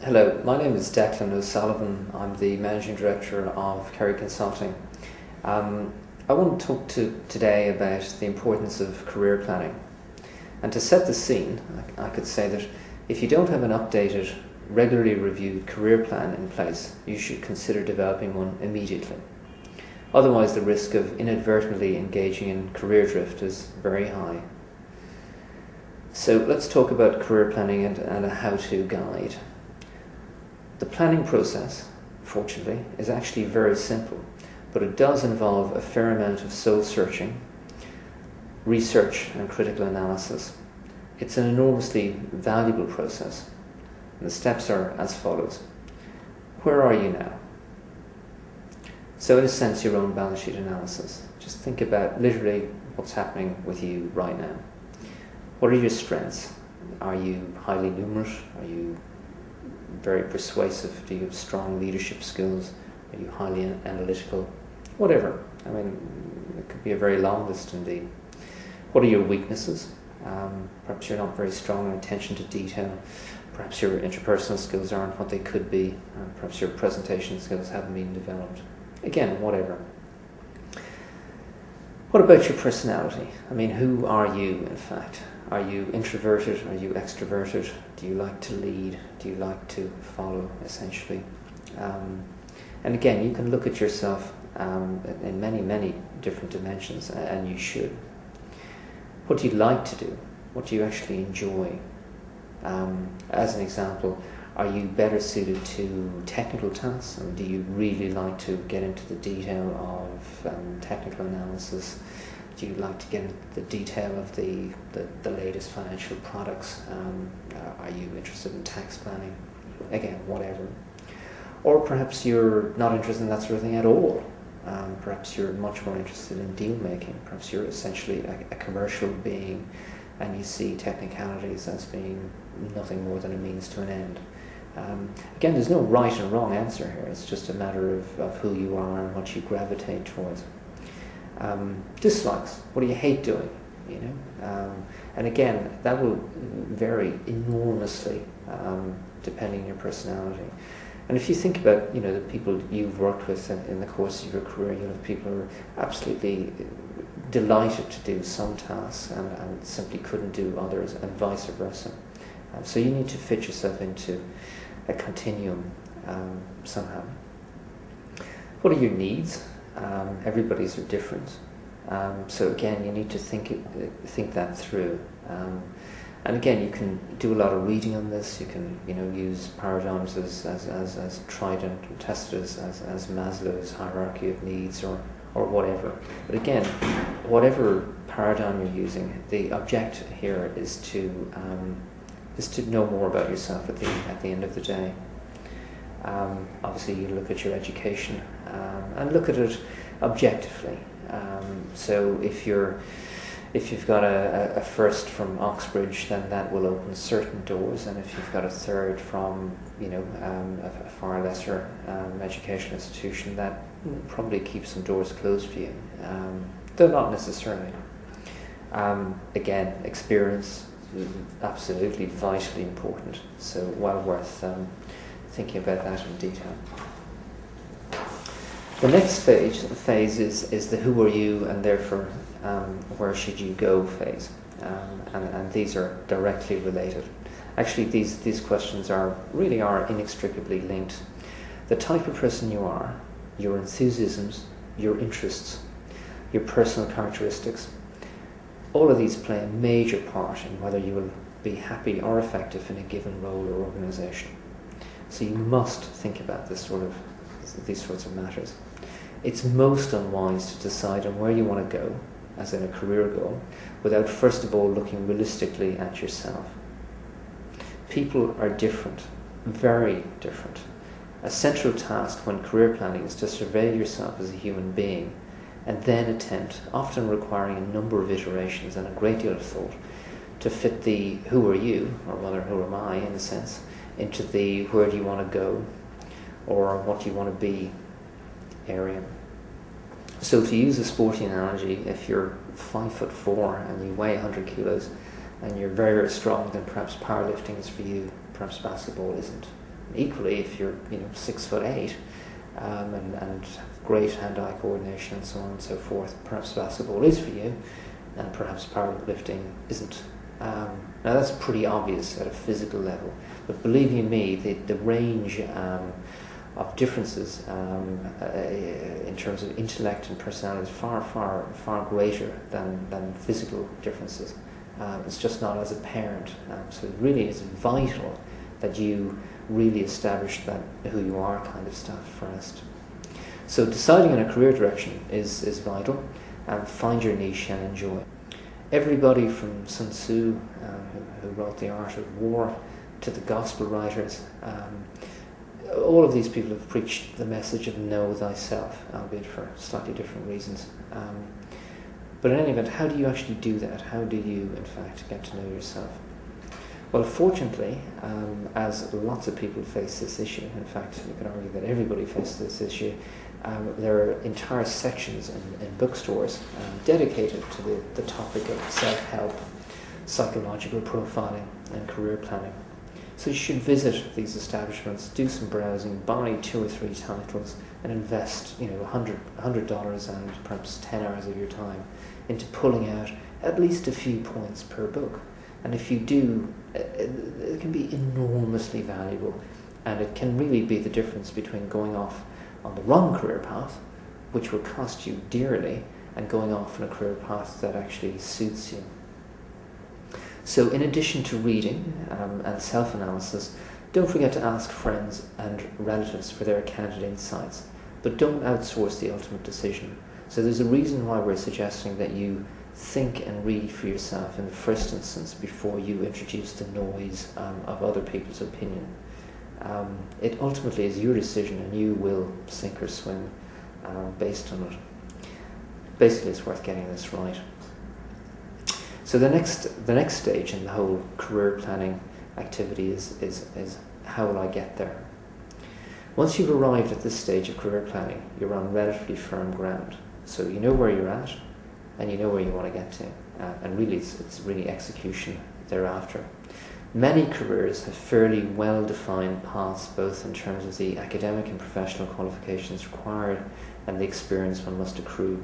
Hello, my name is Declan O'Sullivan. I'm the Managing Director of Kerry Consulting. I want to talk today about the importance of career planning. And to set the scene, I could say that if you don't have an updated, regularly reviewed career plan in place, you should consider developing one immediately. Otherwise, the risk of inadvertently engaging in career drift is very high. So let's talk about career planning and a how-to guide. The planning process, fortunately, is actually very simple, but it does involve a fair amount of soul searching, research and critical analysis. It's an enormously valuable process, and the steps are as follows. Where are you now? So in a sense, your own balance sheet analysis. Just think about literally what's happening with you right now. What are your strengths? Are you highly numerate? Are you very persuasive? Do you have strong leadership skills? Are you highly analytical? Whatever. I mean, it could be a very long list indeed. What are your weaknesses? Perhaps you're not very strong in attention to detail. Perhaps your interpersonal skills aren't what they could be. Perhaps your presentation skills haven't been developed. Again, whatever. What about your personality? I mean, who are you, in fact? Are you introverted? Are you extroverted? Do you like to lead? Do you like to follow, essentially? And again, you can look at yourself in many, many different dimensions, and you should. What do you like to do? What do you actually enjoy? As an example, are you better suited to technical tasks? I mean, do you really like to get into the detail of technical analysis? Do you like to get into the detail of the latest financial products? Are you interested in tax planning? Again, whatever. Or perhaps you're not interested in that sort of thing at all. Perhaps you're much more interested in deal making. Perhaps you're essentially a commercial being and you see technicalities as being nothing more than a means to an end. Again, there's no right and wrong answer here. It's just a matter of who you are and what you gravitate towards. Dislikes. What do you hate doing? You know, and again, that will vary enormously depending on your personality. And if you think about, the people you've worked with in the course of your career, people who are absolutely delighted to do some tasks and simply couldn't do others, and vice versa. So you need to fit yourself into a continuum somehow. What are your needs? Everybody's are different. So again, you need to think that through. And again, you can do a lot of reading on this. You can, use paradigms as tried and tested as Maslow's hierarchy of needs or whatever. But again, whatever paradigm you're using, the objective here is to know more about yourself at the end of the day. Obviously, you look at your education and look at it objectively. So if you've got a first from Oxbridge, then that will open certain doors, and if you've got a third from a far lesser educational institution, that probably keeps some doors closed for you, though not necessarily. Again, experience is absolutely vitally important, so well worth thinking about that in detail. The next phase is the who are you, and therefore where should you go phase, and these are directly related. Actually, these questions are inextricably linked. The type of person you are, your enthusiasms, your interests, your personal characteristics, all of these play a major part in whether you will be happy or effective in a given role or organisation. So you must think about these sorts of matters. It's most unwise to decide on where you want to go, as in a career goal, without first of all looking realistically at yourself. People are different, very different. A central task when career planning is to survey yourself as a human being and then attempt, often requiring a number of iterations and a great deal of thought, to fit the who are you, or rather who am I in a sense, into the where do you want to go or what do you want to be area. So to use a sporting analogy, if you're 5'4" and you weigh 100 kilos and you're very, very strong, then perhaps powerlifting is for you, perhaps basketball isn't. Equally, if you're 6'8", and have great hand-eye coordination and so on and so forth, perhaps basketball is for you, and perhaps powerlifting isn't. Now that's pretty obvious at a physical level, but believe you me, the range of differences in terms of intellect and personality is far greater than physical differences. It's just not as apparent. So it really is vital that you really establish that who you are kind of stuff first. So deciding on a career direction is vital, and find your niche and enjoy. Everybody from Sun Tzu, who wrote The Art of War, to the gospel writers, all of these people have preached the message of know thyself, albeit for slightly different reasons. But in any event, how do you actually do that? How do you, in fact, get to know yourself? Well, fortunately, as lots of people face this issue, in fact, you can argue that everybody faces this issue, there are entire sections in bookstores dedicated to the topic of self-help, psychological profiling, and career planning. So you should visit these establishments, do some browsing, buy 2 or 3 titles, and invest $100 and perhaps 10 hours of your time into pulling out at least a few points per book. And if you do, it can be enormously valuable, and it can really be the difference between going off on the wrong career path, which will cost you dearly, and going off on a career path that actually suits you. So in addition to reading and self-analysis, don't forget to ask friends and relatives for their candid insights, but don't outsource the ultimate decision. So there's a reason why we're suggesting that you think and read for yourself in the first instance before you introduce the noise of other people's opinion. It ultimately is your decision, and you will sink or swim based on it. Basically, it's worth getting this right. So the next stage in the whole career planning activity is how will I get there? Once you've arrived at this stage of career planning, you're on relatively firm ground. So you know where you're at, and you know where you want to get to, and really it's really execution thereafter. Many careers have fairly well-defined paths, both in terms of the academic and professional qualifications required and the experience one must accrue.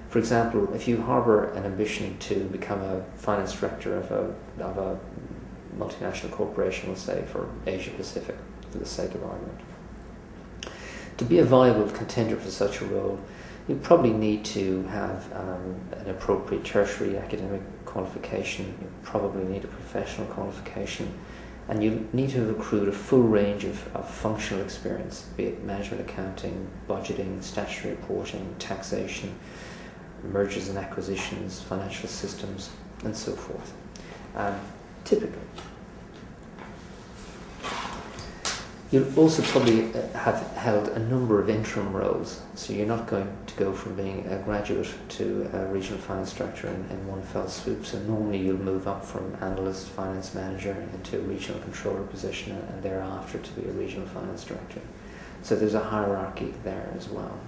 For example, if you harbour an ambition to become a finance director of a multinational corporation, we'll say for Asia Pacific, for the sake of argument, to be a viable contender for such a role, you probably need to have an appropriate tertiary academic qualification. You probably need a professional qualification, and you need to have accrued a full range of functional experience, be it management accounting, budgeting, statutory reporting, taxation, mergers and acquisitions, financial systems, and so forth. Typically. You'll also probably have held a number of interim roles, so you're not going to go from being a graduate to a regional finance director in one fell swoop. So normally you'll move up from analyst, finance manager into a regional controller position, and thereafter to be a regional finance director. So there's a hierarchy there as well.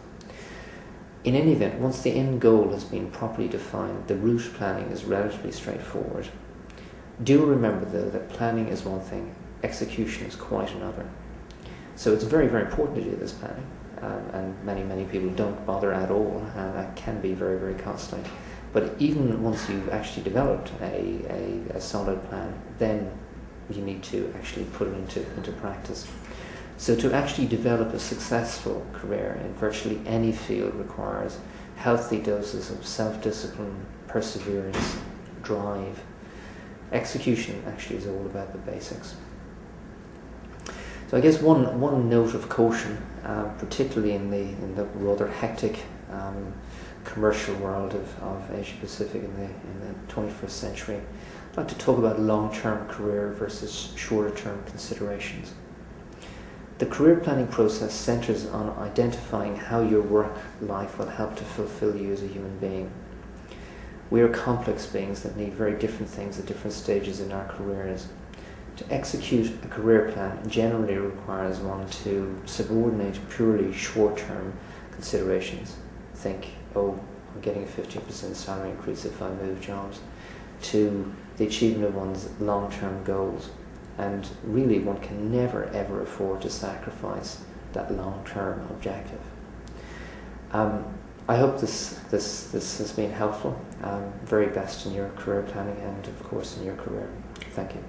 In any event, once the end goal has been properly defined, the route planning is relatively straightforward. Do remember though that planning is one thing, execution is quite another. So it's very, very important to do this planning, and many people don't bother at all, and that can be very, very costly. But even once you've actually developed a solid plan, then you need to actually put it into practice. So to actually develop a successful career in virtually any field requires healthy doses of self-discipline, perseverance, drive. Execution actually is all about the basics. So I guess one note of caution, particularly in the rather hectic commercial world of Asia Pacific in the 21st century, I'd like to talk about long-term career versus shorter-term considerations. The career planning process centres on identifying how your work life will help to fulfil you as a human being. We are complex beings that need very different things at different stages in our careers. To execute a career plan generally requires one to subordinate purely short-term considerations. Think, oh, I'm getting a 15% salary increase if I move jobs, to the achievement of one's long-term goals. And really, one can never ever afford to sacrifice that long-term objective. I hope this has been helpful. Very best in your career planning and, of course, in your career. Thank you.